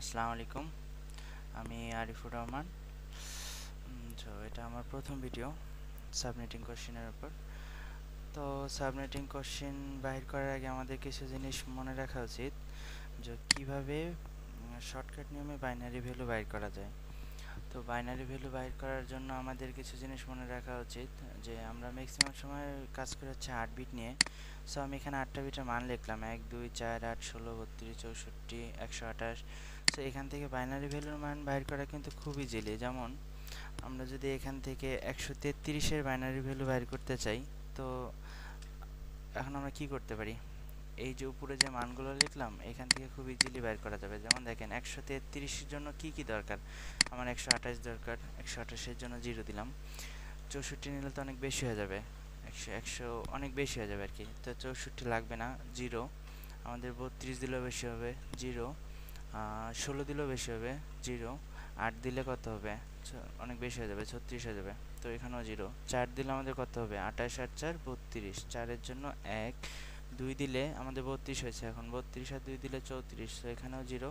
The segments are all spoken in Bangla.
আসসালামু আলাইকুম। আমি আরিফুর রহমান। এটা আমার প্রথম ভিডিও সাবনেটিং কোশ্চেনের উপর। তো সাবনেটিং কোশ্চেন বাহির করার আগে আমাদের কিছু জিনিস মনে রাখা উচিত, যে কিভাবে শর্টকাট নিয়মে বাইনারি ভ্যালু বাইর করা যায়। তো বাইনারি ভ্যালু বাইর করার জন্য আমাদের কিছু জিনিস মনে রাখা উচিত, যে আমরা ম্যাক্সিমাম সময় কাজ করে হচ্ছে 8 বিট নিয়ে। সো আমি এখানে 8টা বিটের মান লিখলাম, 1 2 4 8 16 32 64 128। সো এখান থেকে বাইনারি ভ্যালুর মান বাইর করা কিন্তু খুব ইজিলি। যেমন আমরা যদি এখান থেকে 133-এর বাইনারি ভ্যালু বাইর করতে চাই, তো এখন আমরা কি করতে পারি, এই যে উপরে যে মানগুলো লিখলাম এখান থেকে খুব ইজিলি বের করা যাবে। যেমন দেখেন 133-এর জন্য কি কি দরকার, আমার 128 দরকার, 128-এর জন্য 0 দিলাম। 64 নিলে তো অনেক বেশি হয়ে যাবে, 100 অনেক বেশি হয়ে যাবে আর কি। তো 64 লাগবে না, 0। আমাদের 32 দিলেও বেশি হবে, 0। 16 দিলেও বেশি হবে, 0। 8 দিলে কত হবে, অনেক বেশি হয়ে যাবে, 36 হয়ে যাবে, তো এখানেও 0। 4 দিলে আমাদের কত হবে, 28 আর 4 32, 4-এর জন্য 1। 2 দিলে আমাদের 32 হয়েছে, এখন 32 আর 2 দিলে 34, তো এখানেও 0।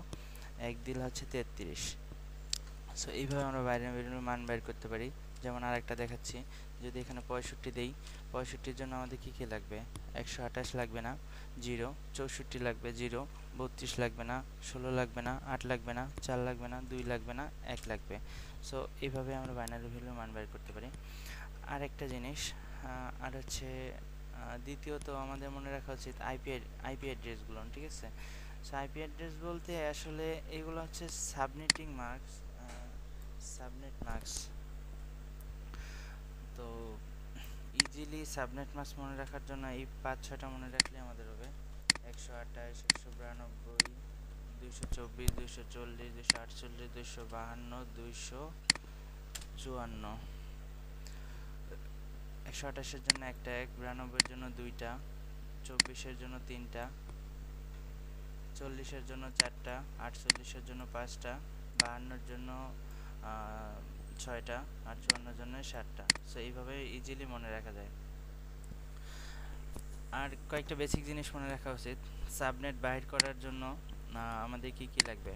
1 দিলে হচ্ছে 33। সো এইভাবে আমরা বাইরের ভ্যালুর মান বের করতে পারি। যেমন আরেকটা দেখাচ্ছি, যদি এখানে 65 দেই, 65-র জন্য আমাদের কী কী লাগবে, 128 লাগবে না, 0। 64 লাগবে, 0। 32 লাগবে না, 16 লাগবে না, 8 লাগবে না, 4 লাগবে না, 2 লাগবে না, 1 লাগবে। সো এইভাবে আমরা বাইনারি ভ্যালুর মান বের করতে পারি। আরেকটা জিনিস, আর হচ্ছে দ্বিতীয়ত আমাদের মনে রাখা উচিত আইপি অ্যাড্রেসগুলো, ঠিক আছে। সো আইপি অ্যাড্রেস বলতে আসলে এগুলো হচ্ছে সাবনেটিং মার্কস, সাবনেট মার্কস। তো ইজিলি সাবনেট মার্কস মনে রাখার জন্য এই 5-6টা মনে রাখলে আমাদের হবে। 128, 192, 224, 240, 248, 252, 254। 128-এর জন্য একটা 1, 92-এর জন্য 2টা, 24-এর জন্য 3টা, 40-এর জন্য 4টা, 48-এর জন্য 5টা, 52-এর জন্য 6টা, আর 54-এর জন্য 7টা। সো এইভাবে ইজিলি মনে রাখা যায়। আর কয়েকটা বেসিক জিনিস মনে রাখা উচিত। সাবনেট বাইর করার জন্য আমাদের কি কি লাগবে।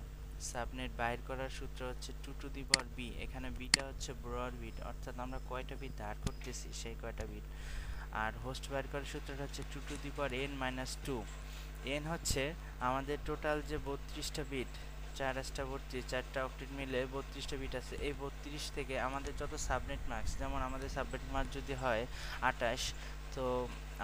সাবনেট বাইর করার সূত্র হচ্ছে 2 টু দি পাওয়ার বি। এখানে বিটা হচ্ছে ব্রড বিট, অর্থাৎ আমরা কয়টা বিট ধার করতেছি সেই কয়টা বিট। আর হোস্ট বাইর করার সূত্রটা হচ্ছে 2 to the power n minus 2। N হচ্ছে আমাদের টোটাল যে 32টা বিট, 4 8 32, 4টা অক্টেট মিলে 32টা বিট আছে। এই 32 থেকে আমাদের যত সাবনেট মার্কস, যেমন আমাদের সাবনেট মার্ক যদি হয় 28, তো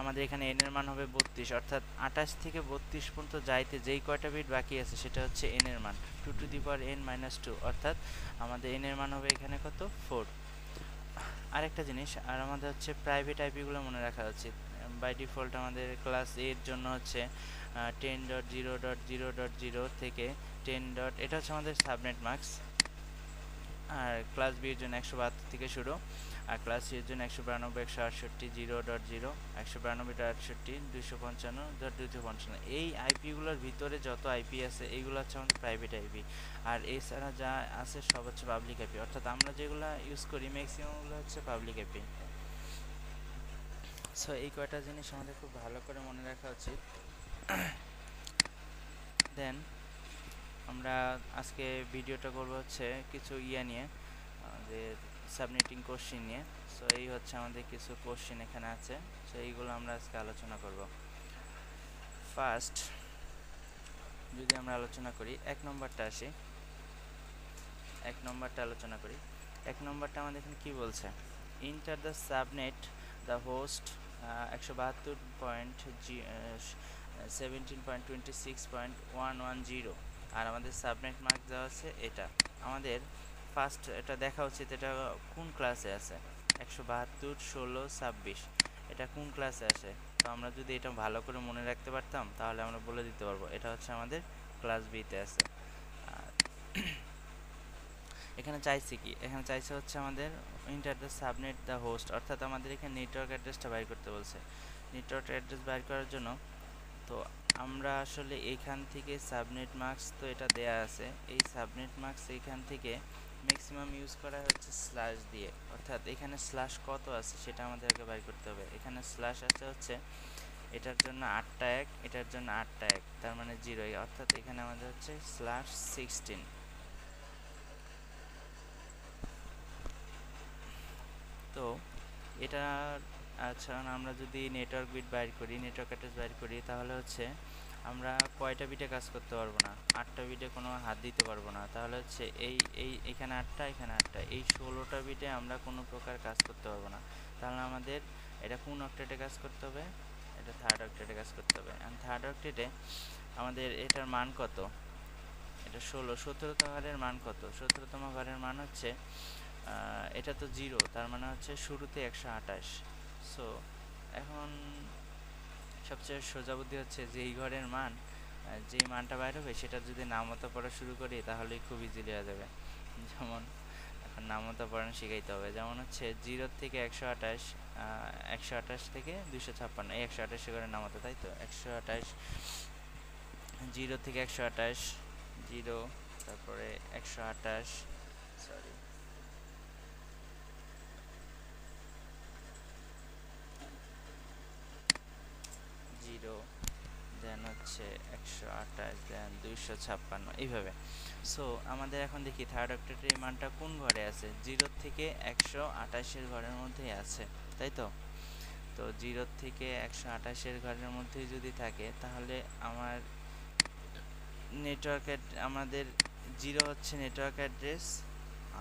আমাদের এখানে এন এর মান হবে 32, অর্থাৎ 28 থেকে 32 পর্যন্ত যাইতে যেই কয়টা বিট বাকি আছে সেটা হচ্ছে এন এর মান, 2 to the power n minus 2, অর্থাৎ আমাদের এন এর মান হবে এখানে কত, 4। আরেকটা জিনিস, আর আমাদের হচ্ছে প্রাইভেট আইপিগুলো মনে রাখা উচিত। বাই ডিফল্ট আমাদের ক্লাস এর জন্য হচ্ছে 10.0.0.0 থেকে 10 ডট, এটা হচ্ছে আমাদের সাবনেট মার্কস। আর ক্লাস বি এর জন্য 172 থেকে শুরু, আর ক্লাস সি এর জন্য 192, 168, 0.0, 192.68, 255.255। এই আইপিগুলোর ভিতরে যত আইপি আছে এইগুলো হচ্ছে আমাদের প্রাইভেট আইপি। আর এছাড়া যা আছে সব হচ্ছে পাবলিক আইপি, অর্থাৎ আমরা যেগুলো ইউজ করি ম্যাক্সিমামগুলো হচ্ছে পাবলিক আইপি। সো এই কয়টা জিনিস আমাদের খুব ভালো করে মনে রাখা উচিত। দেন আমরা আজকে ভিডিওটা করব হচ্ছে কিছু নিয়ে, যে সাবমিটিং কোশ্চেন নিয়ে। সো এই হচ্ছে আমাদের কিছু কোশ্চেন এখানে আছে, সো এইগুলো আমরা আজকে আলোচনা করব। ফার্স্ট যদি আমরা আলোচনা করি, 1 নম্বরটা আসি, 1 নম্বরটা আলোচনা করি। 1 নম্বরটা আমাদের এখানে কী বলছে, enter the subnet the host 172.17.26.110, আর আমাদের সাবনেট মার্ক দেওয়া আছে এটা। আমাদের ফার্স্ট এটা দেখা উচিত এটা কোন ক্লাসে আছে, 172, 16, 26 এটা কোন ক্লাসে আসে। তো আমরা যদি এটা ভালো করে মনে রাখতে পারতাম তাহলে আমরা বলে দিতে পারবো এটা হচ্ছে আমাদের ক্লাস বিতে আছে। আর এখানে চাইছে কি, এখানে চাইছে হচ্ছে আমাদের enter the subnet the host, অর্থাৎ আমাদের এখানে নেটওয়ার্ক অ্যাড্রেসটা বাইর করতে বলছে। নেটওয়ার্ক অ্যাড্রেস বাইর করার জন্য তো আমরা আসলে এইখান থেকে সাবনেট মার্কস, তো এটা দেয়া আছে, এই সাবনেট মার্কস এইখান থেকে ম্যাক্সিমাম ইউজ করা হচ্ছে স্ল্যাশ দিয়ে, অর্থাৎ এখানে স্ল্যাশ কত আছে সেটা আমাদেরকে বাইর করতে হবে। এখানে স্ল্যাশ আছে হচ্ছে এটার জন্য 8টা 1, এটার জন্য 8টা 1, তার মানে 0, অর্থাৎ এখানে আমাদের হচ্ছে /16। তো এটা আচ্ছা, আমরা যদি নেটওয়ার্ক বিট বাইর করি, নেটওয়ার্ক অ্যাড্রেস বাইর করি, তাহলে হচ্ছে আমরা কয়টা বিটে কাজ করতে পারবো না? 8টা বিটে কোনো হাত দিতে পারবো না। তাহলে হচ্ছে এখানে 8টা, এখানে 8টা, এই 16টা বিটে আমরা কোনো প্রকার কাজ করতে পারবো না। তাহলে আমাদের এটা কোন অক্টেটে কাজ করতে হবে? এটা থার্ড অক্টেটে কাজ করতে হবে। অ্যান্ড থার্ড অক্টেটে আমাদের এটার মান কত? এটা 16। 17তম ঘরের মান কত? 17তম ঘরের মান হচ্ছে এটা তো 0, তার মানে হচ্ছে শুরুতে 128। সো এখন সবচেয়ে সোজা বুদ্ধি হচ্ছে যে এই ঘরের মান, যেই মানটা বাইর হবে সেটা যদি নামতা পড়া শুরু করি তাহলে খুব ইজিলি হয়ে যাবে। যেমন এখন নামতা পড়ানো শিখাইতে হবে। যেমন হচ্ছে 0 থেকে 128, 128 থেকে 256, এই 128 ঘরের নামতা, তাই তো? 128, 0 থেকে 128, 0, তারপরে 128, সরি, 0, দেন হচ্ছে 128, দেন 256, এইভাবে। সো আমাদের এখন দেখি থার্ড অক্টেটের মানটা কোন ঘরে আছে? 0 থেকে 128 ঘরের মধ্যেই আছে, তাই তো? তো 0 থেকে 128 ঘরের মধ্যেই যদি থাকে, তাহলে আমার আমাদের 0 হচ্ছে নেটওয়ার্ক অ্যাড্রেস,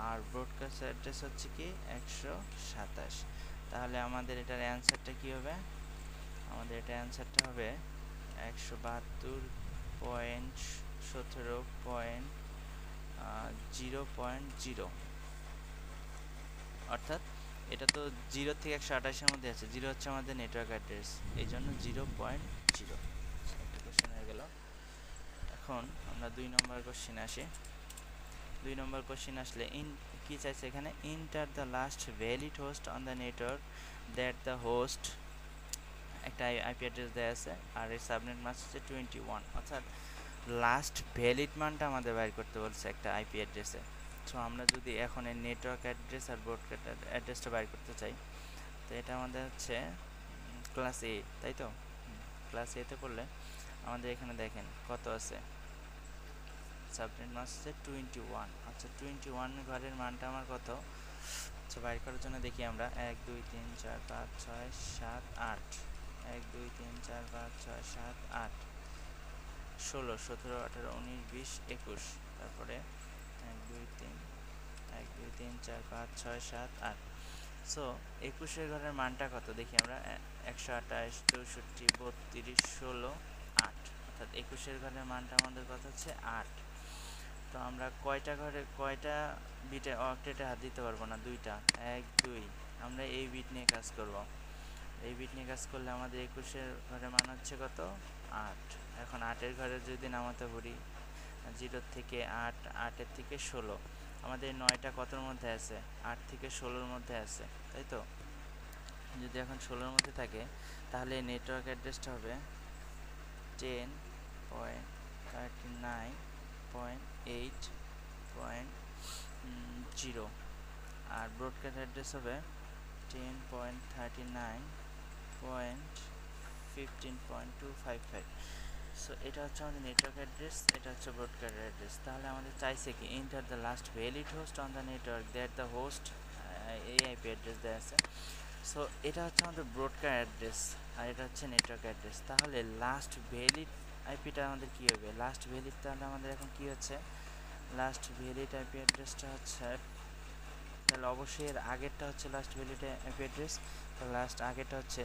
আর ব্রডকাস্ট অ্যাড্রেস হচ্ছে কি 127। তাহলে আমাদের এটার অ্যান্সারটা কি হবে? আমাদের এটা অ্যান্সারটা হবে 172.17.0.0, অর্থাৎ এটা তো 0 থেকে 128-এর মধ্যে আছে। 0 হচ্ছে আমাদের নেটওয়ার্ক অ্যাড্রেস, এই জন্য 0.0। একটা কোশ্চেন হয়ে গেল। এখন আমরা 2 নম্বর কোশ্চেনে আসি। 2 নম্বর কোশ্চেন আসলে কি চাইছে এখানে? Enter the last valid host on the network that the host, একটা আইপি অ্যাড্রেস দেওয়া আছে, আর এর সাবনেট মাস হচ্ছে 21, অর্থাৎ লাস্ট ভ্যালিড মানটা আমাদের বাইর করতে বলছে একটা আইপি অ্যাড্রেসে। সো আমরা যদি এখন এর নেটওয়ার্ক অ্যাড্রেস আর ব্রডকাস্ট অ্যাড্রেসটা বাইর করতে চাই, তো এটা আমাদের হচ্ছে ক্লাস এ, তাই তো? ক্লাস এতে পড়লে আমাদের এখানে দেখেন কত আছে, সাবনেট মাস হচ্ছে 21। আচ্ছা, 21 ঘরের মানটা আমার কত? আচ্ছা, বাইর করার জন্য দেখি আমরা 1 2 3 4 5 6 7 8, 1 2 3 4 5 6 7 8, 16 17 18 19 20 21, তারপরে 1 2 3 1 2 3 4 5 6 7 8। সো 21 ঘরের মানটা কত দেখি আমরা? 128 64 32 16 8, অর্থাৎ 21 ঘরের মানটা আমাদের কত হচ্ছে 8। তো আমরা কয়টা বিটে অক্টেটে হাত দিতে পারবো না? 2টা, 1 2। আমরা এই বিট নিয়ে কাজ করব। এই বিট নিয়ে কাজ করলে আমাদের 21 ঘরের মান হচ্ছে কত? 8। এখন 8 ঘরে যদি নামাতে পারি, 0 থেকে 8, 8 থেকে 16, আমাদের 9টা কতর মধ্যে আছে? 8 থেকে 16-র মধ্যে আছে, তাই তো? যদি এখন 16-র মধ্যে থাকে, তাহলে নেটওয়ার্ক অ্যাড্রেসটা হবে 10.39.8.0, আর ব্রডকাস্ট অ্যাড্রেস হবে 10.39.15.255। সো এটা হচ্ছে আমাদের নেটওয়ার্ক অ্যাড্রেস, এটা হচ্ছে ব্রডকাস্ট অ্যাড্রেস। তাহলে আমাদের চাইছে কি? Enter the last valid host on the network that the host, এই আইপি অ্যাড্রেস দেওয়া আছে। সো এটা হচ্ছে আমাদের ব্রডকাস্ট অ্যাড্রেস, আর এটা হচ্ছে নেটওয়ার্ক অ্যাড্রেস। তাহলে লাস্ট ভ্যালিড আইপিটা আমাদের কী হবে? লাস্ট ভ্যালিড, তাহলে আমাদের এখন কী হচ্ছে? লাস্ট ভ্যালিড আইপি অ্যাড্রেসটা হচ্ছে, তাহলে অবশ্যই এর আগেরটা হচ্ছে লাস্ট ভ্যালিড আইপি অ্যাড্রেস। তো লাস্ট আগেরটা হচ্ছে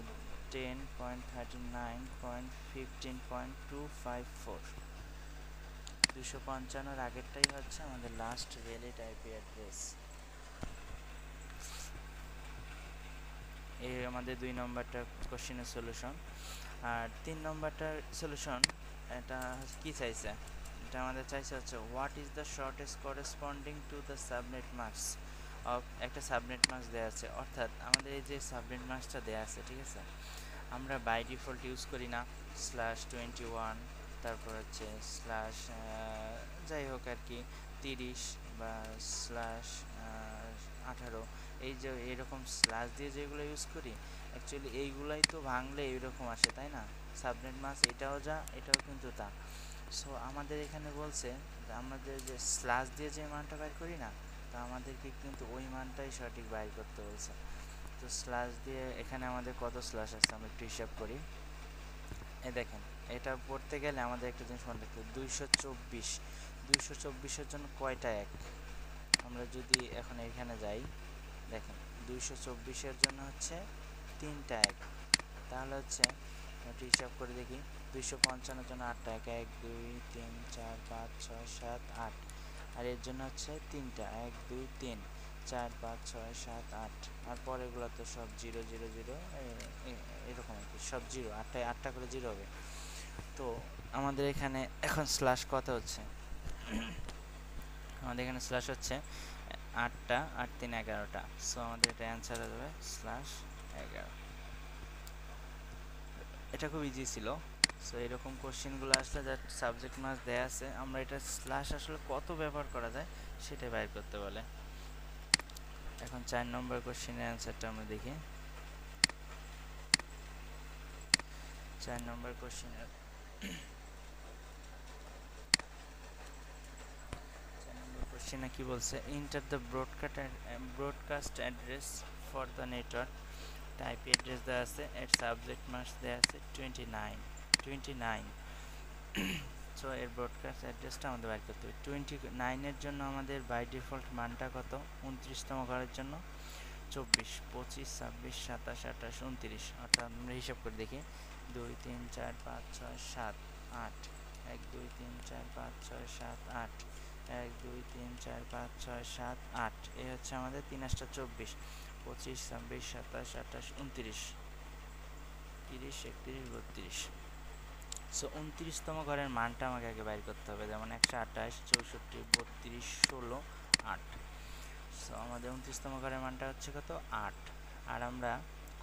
10.39.15.254, 255-র আগেরটাই হচ্ছে আমাদের লাস্ট ভ্যালিড আইপি অ্যাড্রেস। এই আমাদের 2 নম্বরটা কোশ্চেনের সলিউশন। আর 3 নম্বরটার সলিউশন, এটা কি চাইছে? এটা আমাদের চাইছে হচ্ছে what is the shortest corresponding to the subnet mask of, একটা সাবনেট মাস্ক দেওয়া আছে, অর্থাৎ আমাদের এই যে সাবনেট মাস্কটা দেওয়া আছে, ঠিক আছে, আমরা বাই ডিফল্ট ইউজ করি না /21, তারপর হচ্ছে স্ল্যাশ যাই হোক আর কি 30 বা /18, এই যে এরকম স্ল্যাশ দিয়ে যেগুলো ইউজ করি, অ্যাকচুয়ালি এইগুলাই তো ভাঙলে এইরকম আসে, তাই না? সাবনেট মাস এটাও যা, এটাও কিন্তু তা। সো আমাদের এখানে বলছে আমাদের যে স্ল্যাশ দিয়ে যে মানটা বাইর করি না, তো আমাদেরকে কিন্তু ওই মানটাই সঠিক বাইর করতে বলছে। তো স্ল্যাশ দিয়ে এখানে আমাদের কত স্ল্যাশ আছে আমরা একটু হিসাব করি। এই দেখেন, এটা পড়তে গেলে আমাদের একটা জিনিস মনে রাখতে হবে, 224। 224-এর জন্য কয়টা এক? আমরা যদি এখন এখানে যাই, দেখেন 224-এর জন্য হচ্ছে 3টা এক। তাহলে হচ্ছে একটু হিসাব করে দেখি, 255-এর জন্য 8টা এক, 1 2 3 4 5 6 7 8। আর এর জন্য হচ্ছে 3টা, 1 2 3 4 5 6 7 8। আর পরেরগুলো তো সব 0 0 0 এরকম আর কি, সব জিরো, 8টায় 8টা করে জিরো হবে। তো আমাদের এখানে এখন স্ল্যাশ কত হচ্ছে, আমাদের এখানে স্ল্যাশ হচ্ছে 8টা, 8 3 11টা। সো আমাদের এটা অ্যান্সার হয়ে যাবে স্ল্যাশ 11। এটা খুব ইজি ছিল। সো এরকম কোশ্চেনগুলো আসলে যা সাবজেক্ট মাস দেয়া আছে, আমরা এটা স্ল্যাশ আসলে কত ব্যবহার করা যায় সেটাই বাইর করতে বলে। এখন 4 নম্বর কোশ্চেনের অ্যান্সারটা আমরা দেখি। 4 নম্বর কোশ্চেনের কোশ্চেনে কি বলছে, enter the broadcast address for the network. Type address দেওয়া আছে, এর সাবজেক্ট মাস দেওয়া আছে 29। সো এর ব্রডকাস্ট অ্যাড্রেসটা আমাদের বাইর করতে হবে। 29-এর জন্য আমাদের বাই ডিফল্ট মানটা কত, 29তম ঘরের জন্য 24 25 26 27 28 29। অর্থাৎ আমরা হিসাব করে দেখি, 2 3 4 5 6 7 8, 1 2 3 4 5 6 7 8, 1 2 3 4 5 6 7 8। এই হচ্ছে আমাদের 3 8 24, 25 26 27 28 29 30 31 32। সো 29তম ঘরের মানটা আমাকে আগে বাইর করতে হবে, যেমন 128 64 32 16 8। সো আমাদের 29তম ঘরের মানটা হচ্ছে কত, 8। আর আমরা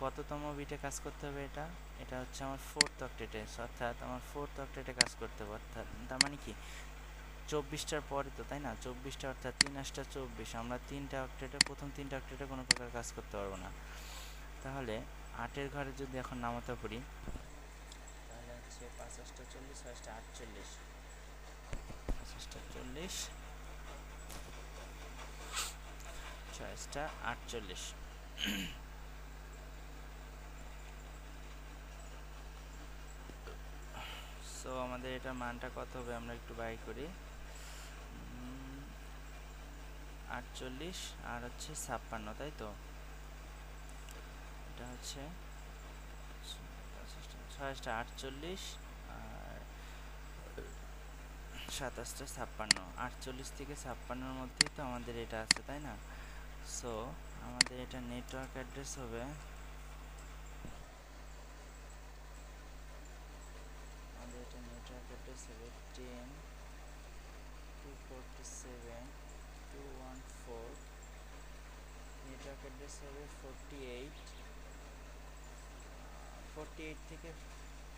কততম বিটে কাজ করতে হবে, এটা এটা হচ্ছে আমার 4th অক্টেটে, অর্থাৎ আমার 4th অক্টেটে কাজ করতে হবে। অর্থাৎ তার মানে কি, 24টার পরে তো, তাই না? 24টা অর্থাৎ 3 8 24। আমরা 3টা অক্টেটে, প্রথম 3টা অক্টেটে কোনো প্রকার কাজ করতে পারবো না। তাহলে 8-এর ঘরে যদি এখন নামাতে পড়ি, তাহলে হচ্ছে 5 8 40 6 8 48, 5 8 40 6 48। সো আমাদের এটা মানটা কত হবে আমরা একটু বাই করি, 48 আর হচ্ছে 56, তাই তো? এটা হচ্ছে 6টা 48 আর 27টা 56। 48 থেকে 56-র মধ্যেই তো আমাদের এটা আছে, তাই না? সো আমাদের এটা নেটওয়ার্ক অ্যাড্রেস হবে, আমাদের এটা নেটওয়ার্ক অ্যাড্রেস হবে 10 247 214। নেটওয়ার্ক অ্যাড্রেস হবে 48 থেকে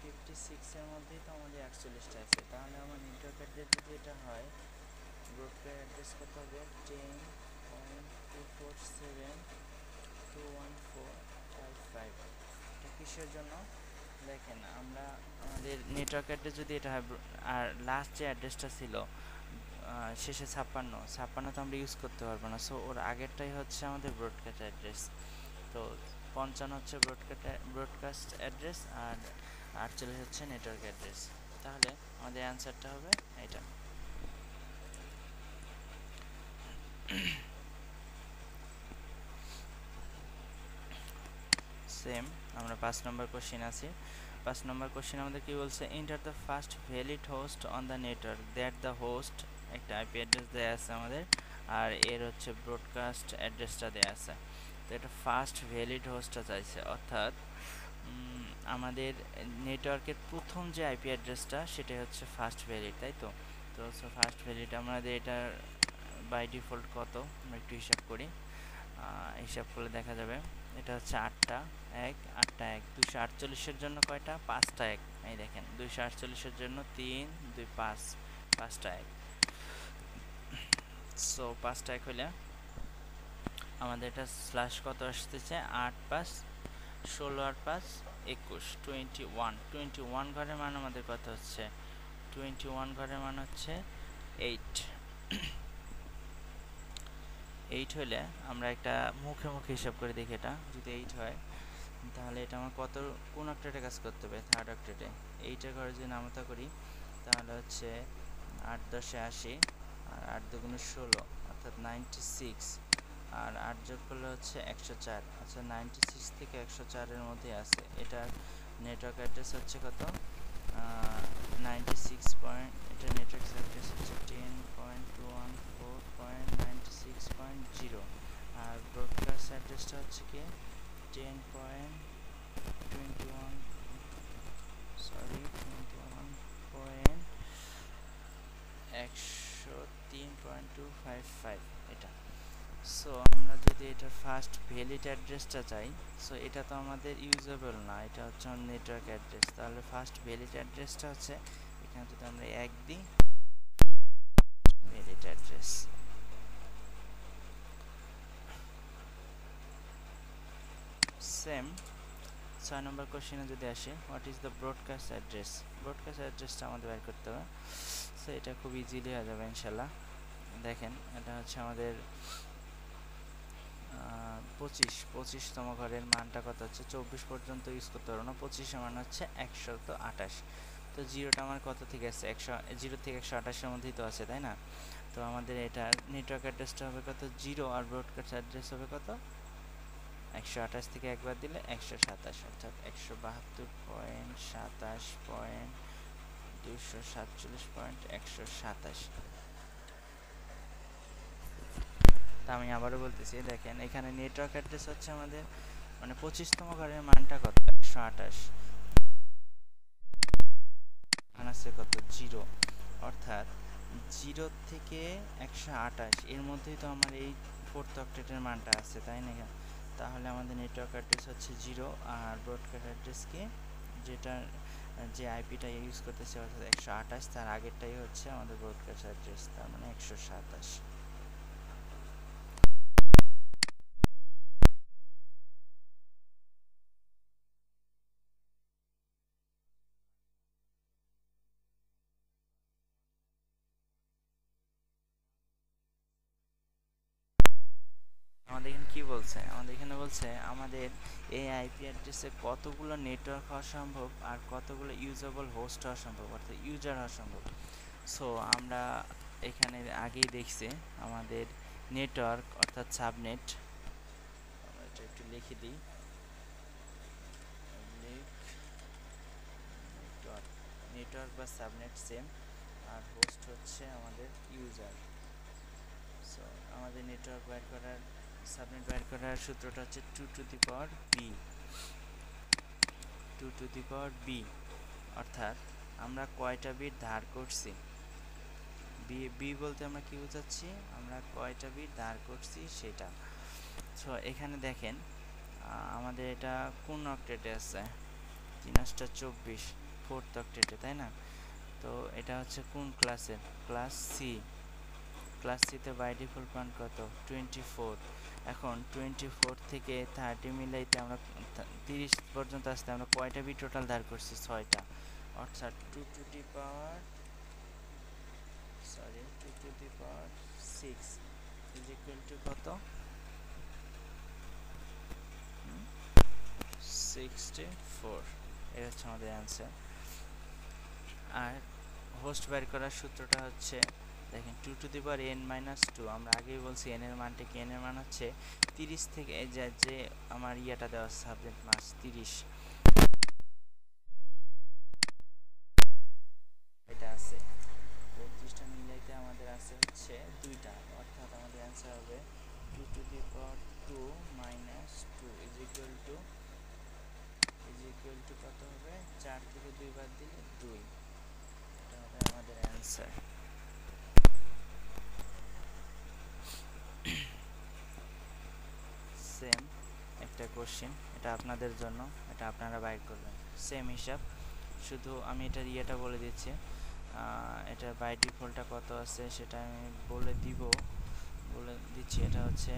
56-এর মধ্যেই তো আমাদের 41টা আছে। তাহলে আমার নেটওয়ার্ক অ্যাড্রেস যদি এটা হয়, ব্রডকাস্ট অ্যাড্রেস কত হবে, 10.247.214.55। এটা কিসের জন্য দেখেন, আমরা আমাদের নেটওয়ার্ক অ্যাড্রেস যদি এটা হয়, আর লাস্ট যে অ্যাড্রেসটা ছিল শেষে 56 তো আমরা ইউজ করতে পারবো না। সো ওর আগেরটাই হচ্ছে আমাদের ব্রডকাস্ট অ্যাড্রেস। তো 55 হচ্ছে ব্রডকাস্ট অ্যাড্রেস, আর 48 হচ্ছে নেটওয়ার্ক অ্যাড্রেস। তাহলে আমাদের অ্যান্সারটা হবে এটা। সেম আমরা 5 নম্বর কোশ্চেন আছি। 5 নম্বর কোশ্চেন আমাদের কি বলছে, enter the first valid host on the network that the host, একটা আইপি অ্যাড্রেস দেওয়া আছে আমাদের, আর এর হচ্ছে ব্রডকাস্ট অ্যাড্রেসটা দেওয়া আছে। তো এটা ফার্স্ট ভ্যালিড হোস্টটা চাইছে, অর্থাৎ আমাদের নেটওয়ার্কের প্রথম যে আইপি অ্যাড্রেসটা সেটাই হচ্ছে ফার্স্ট ভ্যালিড, তাই তো? তো হচ্ছে ফার্স্ট ভ্যালিড আমাদের এটার বাই ডিফল্ট কত আমরা একটু হিসাব করি। হিসাব করলে দেখা যাবে এটা হচ্ছে 8টা 1 8টা 1। 248-এর জন্য কয়টা, 5টা 1। এই দেখেন 248-এর জন্য 3 2 5, 5টা 1। সো 5টা 1 হলে আমাদের এটা স্ল্যাশ কত আসতেছে, 8 5 16 আর 5 21, 21 ঘরের মান আমাদের কত হচ্ছে, 21 ঘরের মান হচ্ছে 8। 8 হলে আমরা একটা মুখে মুখে হিসাব করে দেখি, এটা যদি 8 হয় তাহলে এটা আমার কত কোন অক্টেটে কাজ করতে হবে, থার্ড অক্টেটে। 8 ঘরে যদি নামতা করি তাহলে হচ্ছে 8 10 80, আর 8 দুগুণে 16 অর্থাৎ 96, আর 8 যোগ করলে হচ্ছে 104। আচ্ছা 96 থেকে 104 এর মধ্যে আছে। এটার নেটওয়ার্ক অ্যাড্রেস হচ্ছে কত, 96 পয়েন্ট, এটা নেটওয়ার্ক অ্যাড্রেস হচ্ছে 10.214.96.0, আর ব্রডকাস্ট অ্যাড্রেসটা হচ্ছে কি 10.21, সরি 21.103.255 এটা। সো আমরা যদি এটার ফার্স্ট ভ্যালিড অ্যাড্রেসটা চাই, সো এটা তো আমাদের ইউজেবল না, এটা হচ্ছে আমার নেটওয়ার্ক অ্যাড্রেস। তাহলে ফার্স্ট ভ্যালিড অ্যাড্রেসটা হচ্ছে এখানে যদি আমরা 1 দিই, ভ্যালিড অ্যাড্রেস। সেম 6 নম্বর কোশ্চেনে যদি আসে, what is the broadcast address. Broadcast অ্যাড্রেসটা আমাদের বের করতে হবে। সো এটা খুব ইজিলি হয়ে যাবে ইনশাল্লাহ। দেখেন এটা হচ্ছে আমাদের 25তম ঘরের মানটা কত হচ্ছে, 24 পর্যন্ত ইউজ করতে পারবো না, 25 মান হচ্ছে 128। তো জিরোটা আমার কত থেকে আছে, 0 থেকে 128 এর মধ্যেই তো আছে, তাই না? তো আমাদের এটার নেটওয়ার্ক অ্যাড্রেসটা হবে কত, 0, আর ব্রডকাস্ট অ্যাড্রেস হবে কত, 128 থেকে একবার দিলে 127, অর্থাৎ 172.27.247.127। তা আমি আবারও বলতেছি, দেখেন এখানে নেটওয়ার্ক অ্যাড্রেস হচ্ছে আমাদের মানে 25তম ঘরের মানটা কত, 128, মান আছে কত 0, অর্থাৎ 0 থেকে 128 এর মধ্যেই তো আমার এই ফোর্থ অক্টেটের মানটা আছে, তাই না? তাহলে আমাদের নেটওয়ার্ক অ্যাড্রেস হচ্ছে 0, আর ব্রডকাস্ট অ্যাড্রেস কি, যেটা যে আইপিটা ইউজ করতেছে অর্থাৎ 128, তার আগেরটাই হচ্ছে আমাদের ব্রডকাস্ট অ্যাড্রেস, তার মানে 127। আমাদের এখানে কি বলছে, আমাদের এখানে বলছে আমাদের এই আইপি অ্যাড্রেসে কতগুলো নেটওয়ার্ক হওয়া সম্ভব আর কতগুলো ইউজেবল হোস্ট হওয়া সম্ভব, অর্থাৎ ইউজার হওয়া সম্ভব। সো আমরা এখানে আগেই দেখছি আমাদের নেটওয়ার্ক অর্থাৎ সাবনেট, আমরা এটা একটু লিখে দিই, নেটওয়ার্ক বা সাবনেট সেম, আর হোস্ট হচ্ছে আমাদের ইউজার। সো আমাদের নেটওয়ার্ক বাইর করার, সাবনেট বাইর করার সূত্রটা হচ্ছে 2 to the power B, 2 to the power B, অর্থাৎ আমরা কয়টা বিট ধার করছি, বি বি বলতে আমরা কি বোঝাচ্ছি, আমরা কয়টা বিট ধার করছি সেটা। সো এখানে দেখেন আমাদের এটা কোন অক্টেটে আছে, 3 24 ফোর্থ অক্টেটে, তাই না? তো এটা হচ্ছে কোন ক্লাসের, ক্লাস সি। ক্লাস সিতে বাই ডিফল্ট মান কত, 24। এখন 24 থেকে 30 মিলাইতে আমরা 30 পর্যন্ত আসতে আমরা কয়টা বিট টোটাল ধার করছি, 6টা, অর্থাৎ 2 to the power 6 is equal to কত, 64। এটা হচ্ছে আমাদের অ্যান্সার। আর হোস্ট বের করার সূত্রটা হচ্ছে দেখেন 2 টু দি পাওয়ার n-2, আমরা আগেই বলছি n এর মানটা কি, n এর মান হচ্ছে 30 থেকে যে আমার ইয়াটা দেওয়া সাবজেক্ট মাস 30, এটা আছে 32টা মিলাইতে আমাদের আছে হচ্ছে 2টা, অর্থাৎ আমাদের অ্যান্সার হবে 2 to the power 2 - 2 is equal to কত হবে, 4 থেকে 2 বাদ দিলে 2, এটা হবে আমাদের অ্যান্সার। সেম একটা কোশ্চেন, এটা আপনাদের জন্য, এটা আপনারা বাইর করবেন, সেম হিসাব, শুধু আমি এটার ইয়েটা বলে দিচ্ছি, এটা বাই ডিফল্টটা কত আছে সেটা আমি বলে দিব, বলে দিচ্ছি, এটা হচ্ছে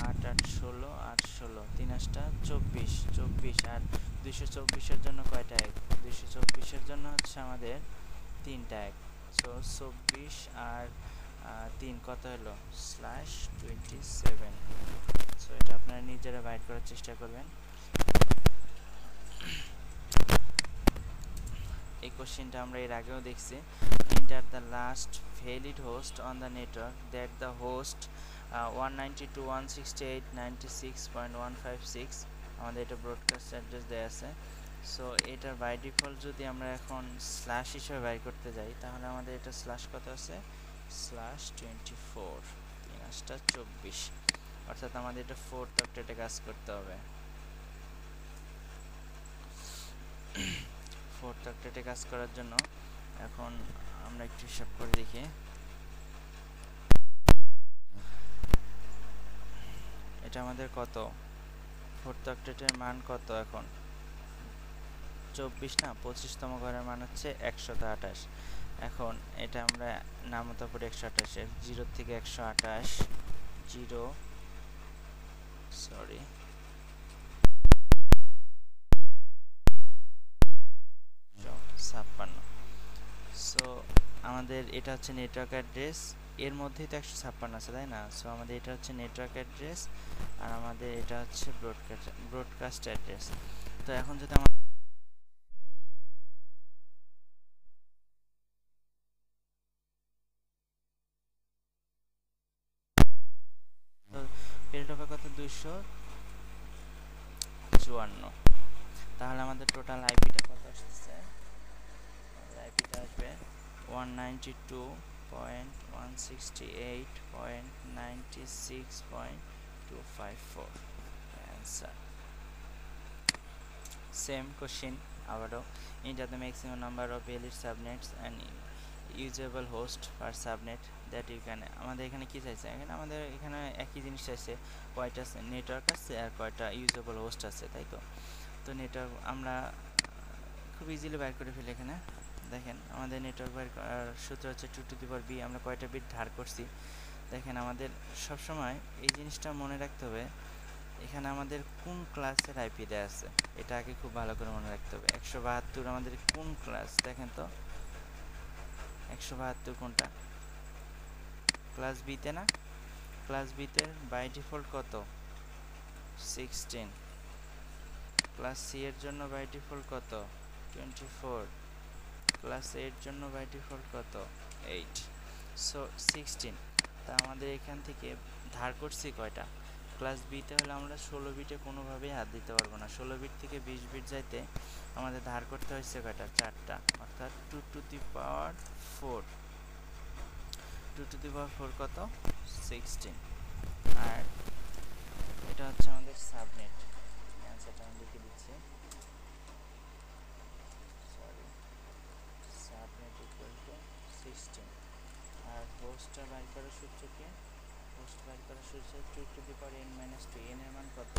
8 8 16 8 16 3 8টা 24 24 আর 224-এর জন্য কয়টা এক? 224-এর জন্য হচ্ছে আমাদের 3টা এক। সো 24 আর 3 কত হলো /27। সো এটা আপনারা নিজেরা বাইট করার চেষ্টা করবেন। এই কোশ্চেনটা আমরা এর আগেও দেখছি। Enter the last valid host on the network that the host 192.168.96.156। আমাদের এটা ব্রডকাস্ট অ্যাড্রেস দেওয়া আছে। সো এটার বাই ডিফল্ট যদি আমরা এখন স্ল্যাশ হিসেবে বাইর করতে যাই, তাহলে আমাদের এটা স্ল্যাশ কত আছে /24 3/24, অর্থাৎ আমাদের এটা 4th অক্টেটে কাজ করতে হবে। 4th অক্টেটে কাজ করার জন্য এখন আমরা একটু হিসাব করে দেখি। এটা আমাদের কত, 4th অক্টেটের মান কত এখন 24 না, 25তম ঘরের মান হচ্ছে 128। এখন এটা আমরা নামতা পড়ি 128-এর 0 থেকে 128 0 সরি 56। সো আমাদের এটা হচ্ছে নেটওয়ার্ক অ্যাড্রেস, এর মধ্যেই তো 156 আছে তাই না? সো আমাদের এটা হচ্ছে নেটওয়ার্ক অ্যাড্রেস আর আমাদের এটা হচ্ছে ব্রডকাস্ট অ্যাড্রেস। তো এখন যদি আমরা পেরিট হবে কত 254, তাহলে আমাদের টোটাল আইপিটা কত আসছে? আইপিটা আসবে 192.168.96.254। অ্যান্সার। সেম কোশ্চিন আবারও, enter the maximum number of valid subnets and usable host per subnet that you can। আমাদের এখানে কি চাইছে? এখানে আমাদের এখানে একই জিনিস চাইছে, কয়টা নেটওয়ার্ক আছে আর কয়টা ইউজেবল হোস্ট আছে, তাই তো? তো নেটওয়ার্ক আমরা খুব ইজিলি বাইর করে ফেলি। এখানে দেখেন আমাদের নেটওয়ার্ক বাইর করার সূত্র হচ্ছে 2 টু দি পাওয়ার b। আমরা কয়টা বিট ধার করছি দেখেন। আমাদের সবসময় এই জিনিসটা মনে রাখতে হবে, এখানে আমাদের কোন ক্লাসের আইপি দেওয়া আছে এটা আগে খুব ভালো করে মনে রাখতে হবে। 172 আমাদের কোন ক্লাস দেখেন তো, 172 কোনটা? ক্লাস বিতে না? ক্লাস বিতে বাই ডিফল্ট কত 16। ক্লাস সি এর জন্য বাই ডিফল্ট কত 24। ক্লাস এ এর জন্য বাই ডিফল্ট কত 8। সো 16। তা আমাদের এখান থেকে ধার করছি কয়টা? ক্লাস বিতে হলে আমরা 16 বিটে কোনোভাবেই হাত দিতে পারবো না। 16 বিট থেকে 20 বিট যাইতে আমাদের ধার করতে হয়েছে কয়টা? 4টা, অর্থাৎ 2 to the power 4। 2 to the পাওয়ার 4 কত 16। আর এটা হচ্ছে আমাদের সাবনেট। অ্যান্সারটা আমি লিখে দিচ্ছি, সরি, সাবনেট ইকুয়াল টু 16। আর হোস্টটা বাইর করার সূত্র কি? হোস্ট বাইর করার সূত্র 2 to the power n minus 2। n এর মান কত?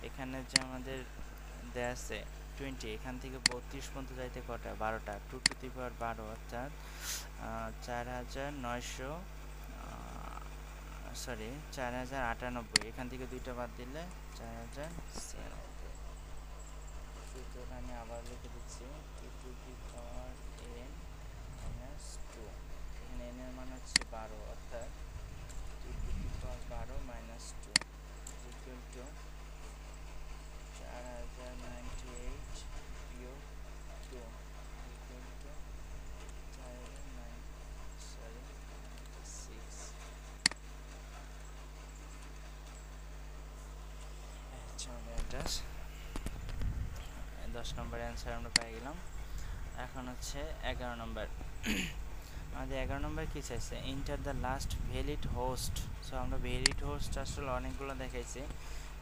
এখানে যে আমাদের দেয়া আছে 20, এখান থেকে 32 পর্যন্ত যাইতে কটা? 12টা। 2 টু দি পাওয়ার 12 অর্থাৎ 4900 সরি 4098। এখান থেকে 2টা বাদ দিলে 4096। সূত্রটা আমি আবার লিখে দিচ্ছি, 2 to the power n minus 2। এখানে n এর মান হচ্ছে 12, অর্থাৎ 2 to the power 12 minus 2 equal to 4098 বিয়োগ 2 ইকুয়াল টু 4096। আচ্ছা, আমাদের 10 নম্বর অ্যান্সার আমরা পেয়ে গেলাম। এখন হচ্ছে 11 নম্বর। আমাদের 11 নম্বর কি চাইছে? Enter the last valid host. So আমরা ভ্যালিড হোস্ট আসলে অনেকগুলো দেখাইছি,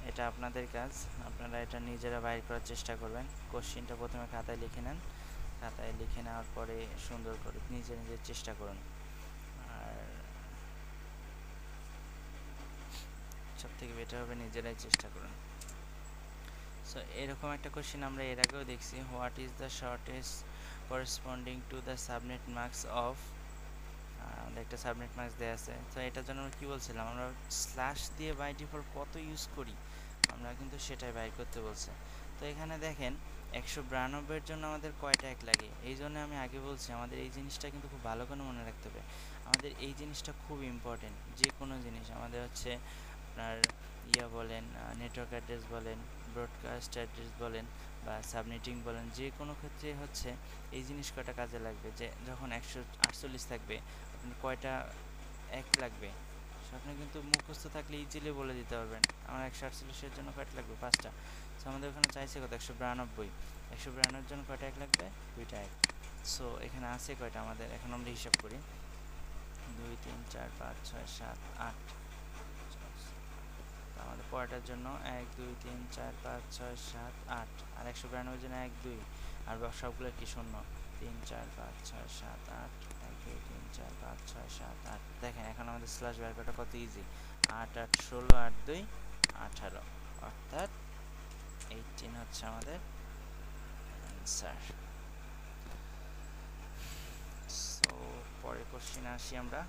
এটা আপনাদের কাজ, আপনারা এটা নিজেরা বাইর করার চেষ্টা করবেন। কোশ্চেনটা প্রথমে খাতায় লিখে নেন, খাতায় লিখে নেওয়ার পরে সুন্দর করে নিজে নিজের চেষ্টা করুন। আর সব থেকে বেটার হবে নিজেরাই চেষ্টা করুন। সো এরকম একটা কোশ্চেন আমরা এর আগেও দেখছি, what is the shortest corresponding to the subnet marks of আমাদের একটা সাবনেট মাস্ক দেওয়া আছে। তো এটার জন্য আমরা কী বলছিলাম, আমরা স্ল্যাশ দিয়ে বাই ডিফল্ট কত ইউজ করি, আমরা কিন্তু সেটাই বাইর করতে বলছে। তো এখানে দেখেন 192-এর জন্য আমাদের কয়টা এক লাগে, এই জন্য আমি আগে বলছি আমাদের এই জিনিসটা কিন্তু খুব ভালো করে মনে রাখতে হবে। আমাদের এই জিনিসটা খুব ইম্পর্টেন্ট, যে কোনো জিনিস আমাদের হচ্ছে আপনার বলেন, নেটওয়ার্ক অ্যাড্রেস বলেন, ব্রডকাস্ট অ্যাড্রেস বলেন বা সাবনেটিং বলেন, যে কোনো ক্ষেত্রে হচ্ছে এই জিনিস কয়টা কাজে লাগবে। যে যখন 148 থাকবে আপনার কয়টা এক লাগবে, আপনি কিন্তু মুখস্থ থাকলে ইজিলি বলে দিতে পারবেন। আমার 148-এর জন্য কয়টা লাগবে, 5টা। সো আমাদের ওখানে চাইছে কত, 192। 192-এর জন্য কয়টা এক লাগবে, 2টা এক। সো এখানে আছে কয়টা আমাদের, এখন আমরা হিসাব করি, 2 3 4 5 6 7 8। আমাদের পরেরটার জন্য 1 2 3 4 5 6 7 8, আর 192-এর জন্য 1 2, আর সবগুলো কি শূন্য, 3 4 5 6 7 8, 1 2 3 4 5 6 7 8। দেখেন এখন আমাদের স্ল্যাশ বের করাটা কত ইজি, 8 8 16 8 2 18, অর্থাৎ 18 হচ্ছে আমাদের অ্যান্সার। সো পরের কোশ্চেনে আসি আমরা।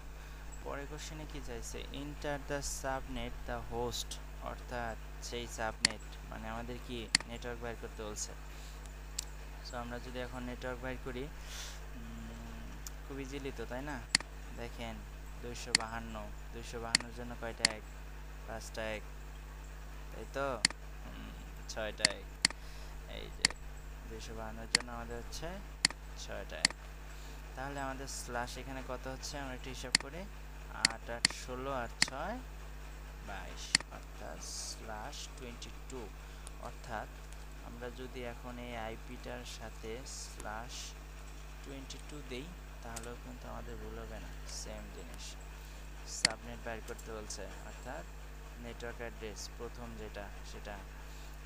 পরের কোশ্চেনে কি চাইছে, enter the subnet the host, অর্থাৎ সেই সাবনেট মানে আমাদের কি নেটওয়ার্ক বাইর করতে বলছে। সো আমরা যদি এখন নেটওয়ার্ক বাইর করি, খুব ইজিলি তো, তাই না? দেখেন 252, 252-এর জন্য কয়টা এক, 5টা এক, তাই তো, 6টা এক। এই যে 252-এর জন্য আমাদের হচ্ছে 6টা এক। তাহলে আমাদের স্ল্যাশ এখানে কত হচ্ছে, আমরা একটু হিসাব করি, 8 8 16 আর 6 22, অর্থাৎ স্ল্যাশ 22। অর্থাৎ আমরা যদি এখন এই আইপিটার সাথে স্ল্যাশ 22 দেই তাহলেও কিন্তু আমাদের ভুল হবে না, সেম জিনিস। সাবনেট বাইর করতে বলছে, অর্থাৎ নেটওয়ার্ক অ্যাড্রেস প্রথম যেটা সেটা।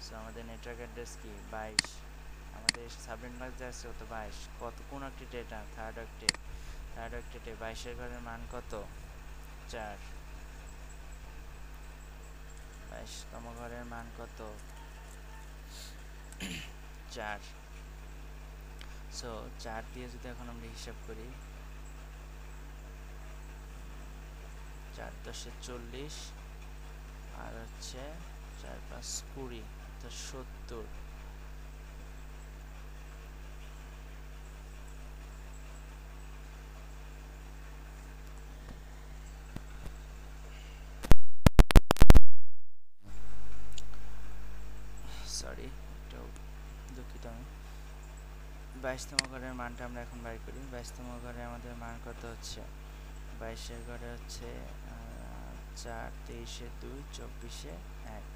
সো আমাদের নেটওয়ার্ক অ্যাড্রেস কি 22, আমাদের সাবনেট মার্ক যা আছে কত 22, কত কোন অক্টেট, এটা থার্ড অক্টেট। থার্ড অক্টেটে 22-এর ঘরের মান কত, 4। 22তম ঘরের মান কত, 4। সো 4 দিয়ে যদি এখন আমরা হিসাব করি, 4 10 40, আর হচ্ছে 4 5 20, অর্থাৎ 70। সরি, একটু দুঃখিত আমি। 22তম ঘরের মানটা আমরা এখন বাইর করি। 22তম ঘরে আমাদের মান কত হচ্ছে, 22-এর ঘরে হচ্ছে 4, 23-এ 2, 24-এ 1।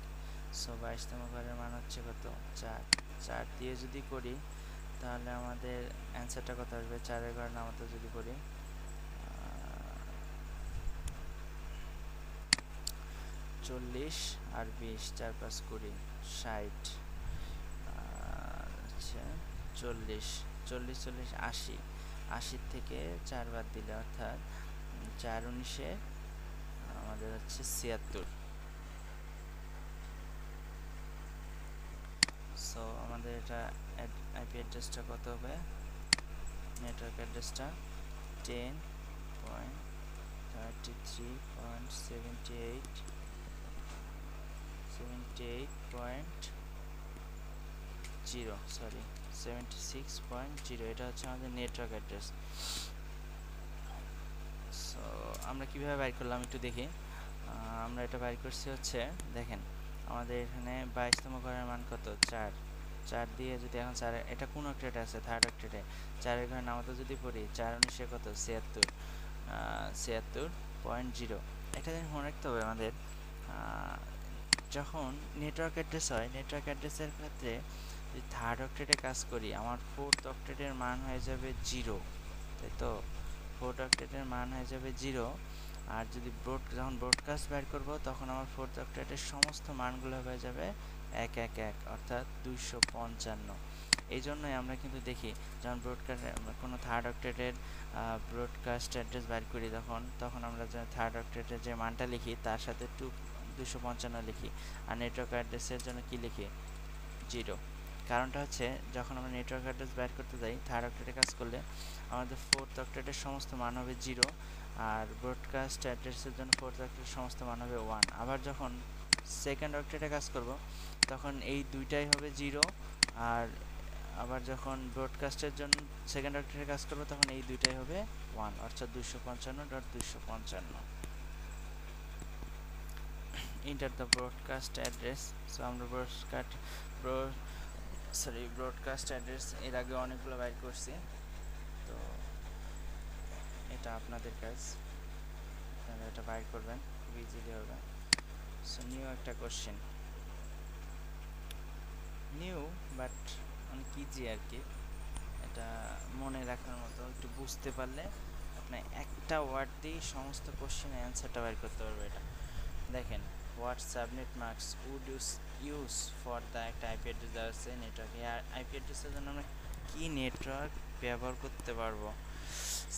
সো 22তম ঘরের মান হচ্ছে কত, 4। 4 দিয়ে যদি করি তাহলে আমাদের অ্যান্সারটা কত আসবে, 4-এর ঘর নামাতে যদি করি 40 আর 20, 4 5 20, 60, আর হচ্ছে 40, 40 40 80, 80 থেকে 4 বাদ দিলে অর্থাৎ 4 19-এ আমাদের হচ্ছে 76। সো আমাদের এটা আইপি অ্যাড্রেসটা কত হবে, নেটওয়ার্ক অ্যাড্রেসটা 10.33.78.0, সরি 76.0, এটা হচ্ছে আমাদের নেটওয়ার্ক অ্যাড্রেস। সো আমরা কীভাবে বাইর করলাম একটু দেখি। আমরা এটা বাইর করছি হচ্ছে, দেখেন আমাদের এখানে 22তম ঘরের মান কত, 4। 4 দিয়ে যদি এখন 4, এটা কোন অক্টেটে আছে, থার্ড অক্টেটে। 4-এর ঘরে নামাতে যদি পড়ি 4 19-এ কত, 76, 76.0। একটা জিনিস মনে রাখতে হবে আমাদের, যখন নেটওয়ার্ক অ্যাড্রেস হয়, নেটওয়ার্ক অ্যাড্রেসের ক্ষেত্রে যদি থার্ড অক্টেটে কাজ করি আমার ফোর্থ অক্টেটের মান হয়ে যাবে 0, তাই তো, ফোর্থ অক্টেটের মান হয়ে যাবে 0। আর যদি যখন ব্রডকাস্ট বের করব তখন আমার ফোর্থ অক্টেটের সমস্ত মানগুলো হয়ে যাবে 111, অর্থাৎ 255। এই জন্যই আমরা কিন্তু দেখি যখন কোনো থার্ড অক্টেটের ব্রডকাস্ট অ্যাড্রেস বের করি তখন আমরা থার্ড অক্টেটের যে মানটা লিখি তার সাথে 255 লিখি, আর নেটওয়ার্ক অ্যাড্রেসের জন্য কি লিখি, 0। কারণটা হচ্ছে যখন আমরা নেটওয়ার্ক অ্যাড্রেস বাইর করতে যাই থার্ড অক্টেটে কাজ করলে আমাদের ফোর্থ অক্টেটের সমস্ত মান হবে 0 আর ব্রডকাস্ট অ্যাড্রেসের জন্য ফোর্থ অক্টেটের সমস্ত মান হবে 1। আবার যখন সেকেন্ড অক্টেটে কাজ করব তখন এই দুইটাই হবে 0 আর আবার যখন ব্রডকাস্টের জন্য সেকেন্ড অক্টেটে কাজ করব তখন এই দুইটাই হবে 1 অর্থাৎ 255.255। Enter the broadcast address. So আমরা ব্রডকাস্ট অ্যাড্রেস এর আগে অনেকগুলো বাইর করছি, তো এটা আপনাদের কাজ, আপনারা এটা বাইর করবেন, খুব ইজিলি হবে। সো নিউ একটা কোশ্চেন, নিউ বাট অনেক ইজি আর কি, এটা মনে রাখার মতো, একটু বুঝতে পারলে আপনি একটা ওয়ার্ড দিয়ে সমস্ত কোশ্চেনের অ্যান্সারটা বাইর করতে পারবে। এটা দেখেন, what subnet mask would use for the একটা আইপি অ্যাড্রেস দেওয়া আছে নেটওয়ার্ক। এই আইপি অ্যাড্রেসের জন্য আমরা কী নেটওয়ার্ক ব্যবহার করতে পারবো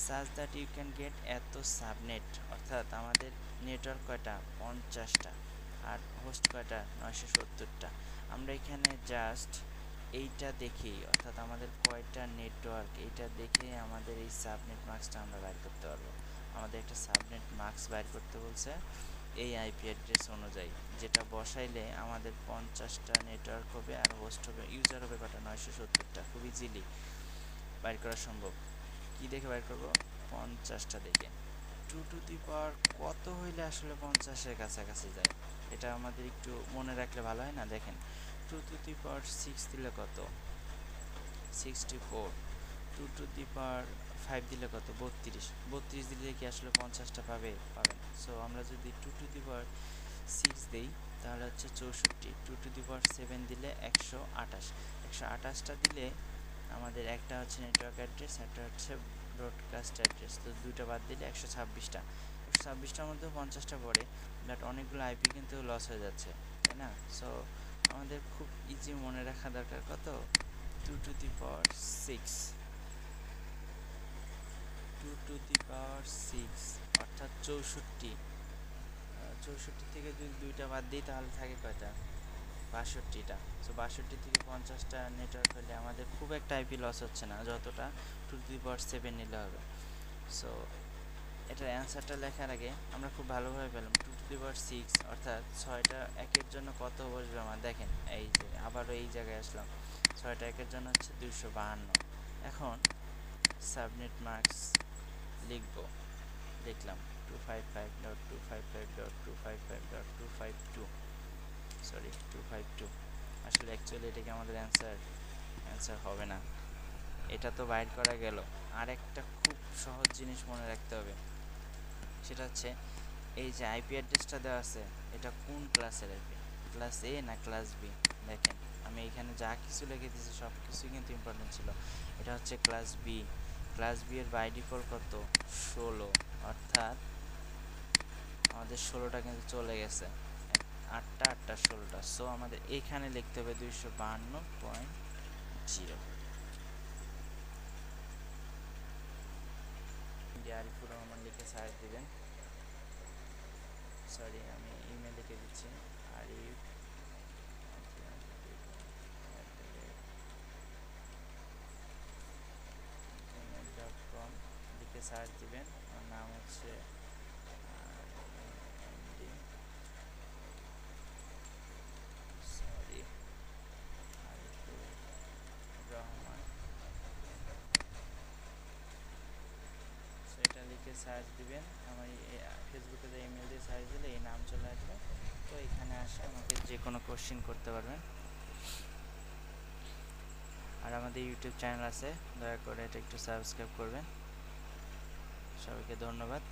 such that you can get এত সাবনেট, অর্থাৎ আমাদের নেটওয়ার্ক কয়টা 50টা আর হোস্ট কয়টা 970টা। আমরা এখানে জাস্ট এইটা দেখেই, অর্থাৎ আমাদের কয়টা নেটওয়ার্ক এইটা দেখে আমাদের এই সাবনেট মার্কসটা আমরা বাইর করতে পারবো। আমাদের একটা সাবনেট মার্কস বাইর করতে বলছে এই আইপি অ্যাড্রেস অনুযায়ী, যেটা বসাইলে আমাদের 50টা নেটওয়ার্ক হবে আর হোস্ট হবে, ইউজার হবে কটা 970টা। খুব ইজিলি বাইর করা সম্ভব। কি দেখে বাইর করবো? 50টা দেখে। 2 টু দি পাওয়ার কত হইলে আসলে 50-এর কাছাকাছি যায়, এটা আমাদের একটু মনে রাখলে ভালো হয় না। দেখেন 2 টু দি পাওয়ার 6 দিলে কত? 64। 2 টু দি পাওয়ার 5 দিলে কত? 32। 32 দিলে কি আসলে 50টা পাবে? পাবে না। সো আমরা যদি 2 টু দি পাওয়ার 6 দেই তাহলে হচ্ছে 64। 2 টু দি পাওয়ার 7 দিলে 128। 128টা দিলে আমাদের একটা হচ্ছে নেটওয়ার্ক অ্যাড্রেস, একটা হচ্ছে ব্রডকাস্ট অ্যাড্রেস, তো দুইটা বাদ দিলে 126টা। 126টার মধ্যেও 50টা পড়ে, বাট অনেকগুলো আইপি কিন্তু লস হয়ে যাচ্ছে, তাই না? সো আমাদের খুব ইজি মনে রাখা দরকার কত? 2 to the power 6। 2 to the পাওয়ার 6 অর্থাৎ 64। 64 থেকে যদি দুইটা বাদ দিই তাহলে থাকে কয়টা? 62টা। সো 62 থেকে 50টা নেটওয়ার্ক হলে আমাদের খুব একটা আইপি লস হচ্ছে না, যতটা 2 টু দি পাওয়ার 7 নিলে হবে। সো এটার অ্যান্সারটা লেখার আগে আমরা খুব ভালোভাবে পেলাম 2 টু দি পাওয়ার 6 অর্থাৎ 6টা একের জন্য কত বসবে আমার? দেখেন এই যে আবারও এই জায়গায় আসলাম, 6টা একের জন্য হচ্ছে 252। এখন সাবনেট মার্কস লিখব, লিখলাম 255.255.255.252, সরি 252। আসলে অ্যাকচুয়ালি এটাকে আমাদের অ্যান্সার হবে না, এটা তো বাইর করা গেল। আর একটা খুব সহজ জিনিস মনে রাখতে হবে, সেটা হচ্ছে এই যে আইপি অ্যাড্রেসটা দেওয়া আছে এটা কোন ক্লাসের আইপি, ক্লাস এ না ক্লাস বি? দেখেন আমি এখানে যা কিছু লিখে দিয়েছি সব কিছুই কিন্তু ইম্পর্টেন্ট ছিল। এটা হচ্ছে ক্লাস বি। ক্লাস বি এর বাই ডিফল্ট কত? 16, অর্থাৎ আমাদের 16টা কিন্তু চলে গেছে, 8টা 8টা 16টা। সো আমাদের এখানে লিখতে হবে 252.0। আরিফুর রহমান লিখে সার্চ দিবেন, সরি আমি ইমেল লিখে দিচ্ছি, আরিফ gmail.com লিখে সার্চ দিবেন। আমার নাম হচ্ছে সরি আরিফুর রহমান, এটা লিখে সার্চ দিবেন। আমার ফেসবুকে যে ইমেল দিয়ে সার্চ দিলে এই নাম চলে আসবে, তো এখানে আসে আমাকে যে কোনো কোশ্চেন করতে পারবেন। আর আমাদের ইউটিউব চ্যানেল আছে, দয়া করে এটা একটু সাবস্ক্রাইব করবেন। সবাইকে ধন্যবাদ।